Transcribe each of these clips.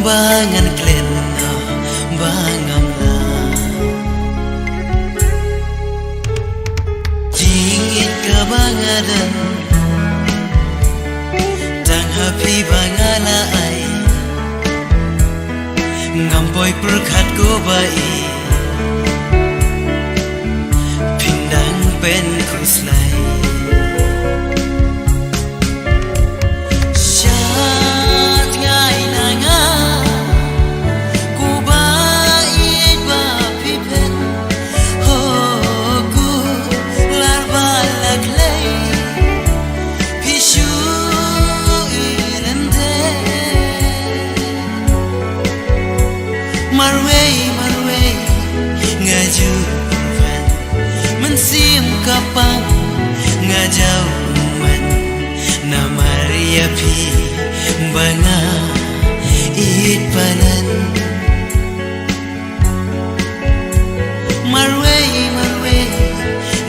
bangan kleno bangam la jingit ka bangadan tang happy bangala ai ngampoi perkhat ko bai pindang pen kruslai marway ngaju kan mensim kapang ngajau man na Maria pi banga it panan marway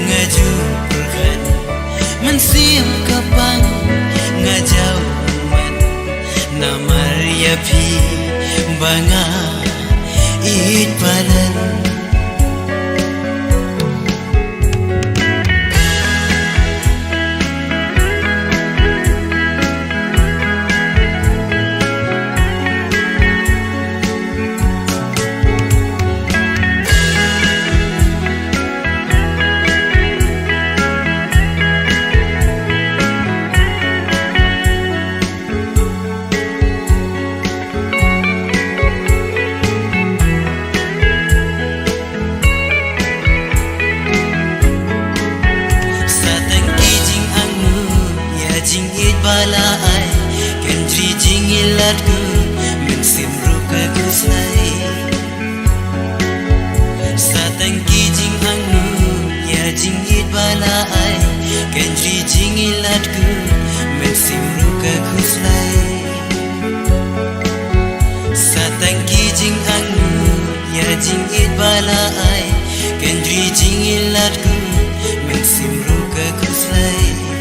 ngaju kan mensim kapang ngajau man na Maria pi banga it panan bala ai kendri jingilat ku mensim ruka kuslai satang ki jing angu ya jingit bala ai kendri jingilat ku mensim ruka kuslai satang ki jing angu ya jingit bala ai kendri jingilat ku mensim ruka kuslai